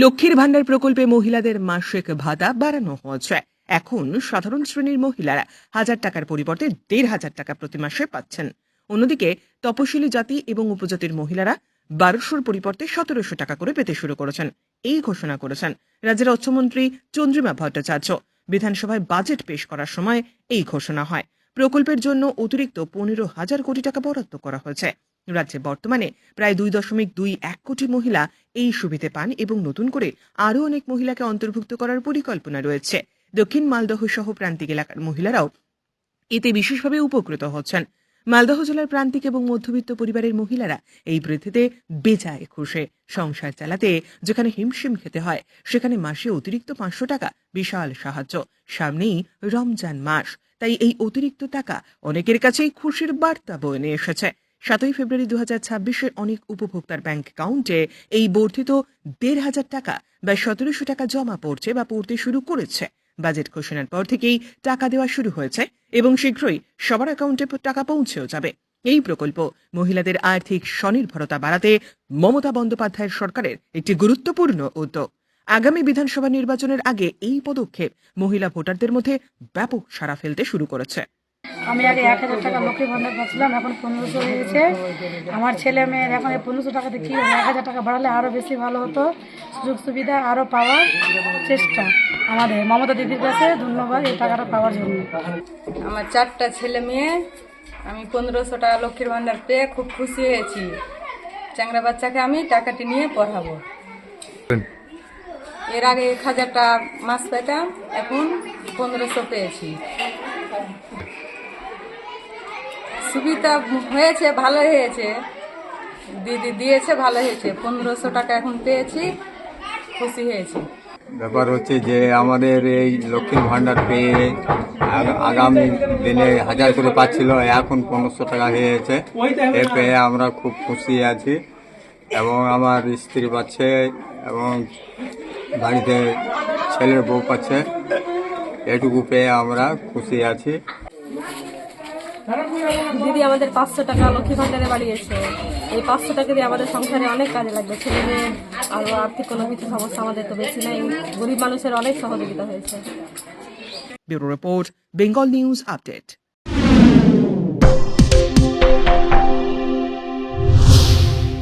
লক্ষ্মীর ভান্ডার প্রকল্পে মহিলাদের মাসিক ভাতা বাড়ানো হয়েছে। এখন সাধারণ শ্রেণীর মহিলারা 1000 টাকার পরিবর্তে 1500 টাকা প্রতি মাসে পাচ্ছেন। অন্যদিকে তপশিলি জাতি এবং উপজাতির মহিলারা 1200-র পরিবর্তে 1700 টাকা করে পেতে শুরু করেছেন। এই ঘোষণা করেছেন রাজ্যের অর্থমন্ত্রী চন্দ্রিমা ভট্টাচার্য। বিধানসভায় বাজেট পেশ করার সময় এই ঘোষণা হয়। প্রকল্পের জন্য অতিরিক্ত 15,000 কোটি টাকা বরাদ্দ করা হয়েছে। রাজ্যে বর্তমানে প্রায় 2.21 কোটি মহিলা এই সুবিধে পান এবং নতুন করে আরও অনেক মহিলাকে অন্তর্ভুক্ত করার পরিকল্পনা রয়েছে। দক্ষিণ মালদহ সহ প্রান্তিক এলাকার মহিলারাও এতে বিশেষভাবে উপকৃত হচ্ছেন। মালদহ জেলার প্রান্তিক এবং মধ্যবিত্ত পরিবারের মহিলারা এই বৃদ্ধিতে বেজায় খুশি। সংসার চালাতে যেখানে হিমশিম খেতে হয়, সেখানে মাসে অতিরিক্ত 500 টাকা বিশাল সাহায্য। সামনেই রমজান মাস, তাই এই অতিরিক্ত টাকা অনেকের কাছেই খুশির বার্তা বয়ে নিয়ে এসেছে। 7 ফেব্রুয়ারি 2026-এ অনেক উপভোক্তার ব্যাংক অ্যাকাউন্টে এই বর্ধিত 1500 টাকা বা 1700 টাকা জমা পড়ছে বা পড়তে শুরু করেছে। বাজেট ঘোষণার পর থেকেই টাকা দেওয়া শুরু হয়েছে এবং শীঘ্রই সবার অ্যাকাউন্টে টাকা পৌঁছেও যাবে। এই প্রকল্প মহিলাদের আর্থিক স্বনির্ভরতা বাড়াতে মমতা বন্দ্যোপাধ্যায়ের সরকারের একটি গুরুত্বপূর্ণ উদ্যোগ। আগামী বিধানসভা নির্বাচনের আগে এই পদক্ষেপ মহিলা ভোটারদের মধ্যে ব্যাপক সাড়া ফেলতে শুরু করেছে। আমি আগে 1000 টাকা লক্ষ্মী ভান্ডার পাচ্ছিলাম, এখন 1500 হয়েছে। আমার ছেলে মেয়ের এখন এই 1500 টাকাতে কি 1000 টাকা বাড়ালে আরও বেশি ভালো হতো। সুযোগ সুবিধা আরও পাওয়ার চেষ্টা আমাদের মমতা দিদির কাছে ধন্যবাদ এই টাকাটা পাওয়ার জন্য। আমার 4টা ছেলে মেয়ে, আমি 1500 টাকা লক্ষ্মীর ভান্ডার পেয়ে খুব খুশি হয়েছি। চ্যাংড়া বাচ্চাকে আমি টাকাটি নিয়ে পড়াবো। এর আগে 1000 টাকা মাস পেতাম, এখন 1500 পেয়েছি। সুবিধা হয়েছে, ভালো হয়েছে, দিদি দিয়েছে, ভালো হয়েছে। 1500 টাকা এখন পেয়েছি, খুশি হয়েছি। ব্যাপার হচ্ছে যে আমাদের এই লক্ষ্মীর ভান্ডার পেয়ে আগামী দিনে 1000 করে পাচ্ছিল, এখন 1500 টাকা হয়েছে। এ পেয়ে আমরা খুব খুশি আছি এবং আমার স্ত্রী পাচ্ছে এবং বাড়িতে ছেলের বউ পাচ্ছে। এটুকু পেয়ে আমরা খুশি আছি। দিদি আমাদের 500 টাকা লক্ষ্মী ভান্ডারে বাড়িয়েছে। এই 500 টাকা দিয়ে আমাদের সংসারে অনেক কাজে লাগবে। ছেলে মেয়ে আরও আর্থিক কোনো কিছু সমস্যা আমাদের তো বেশি নাই, গরিব মানুষের অনেক সহযোগিতা হয়েছে। Bureau report, Bengal news update.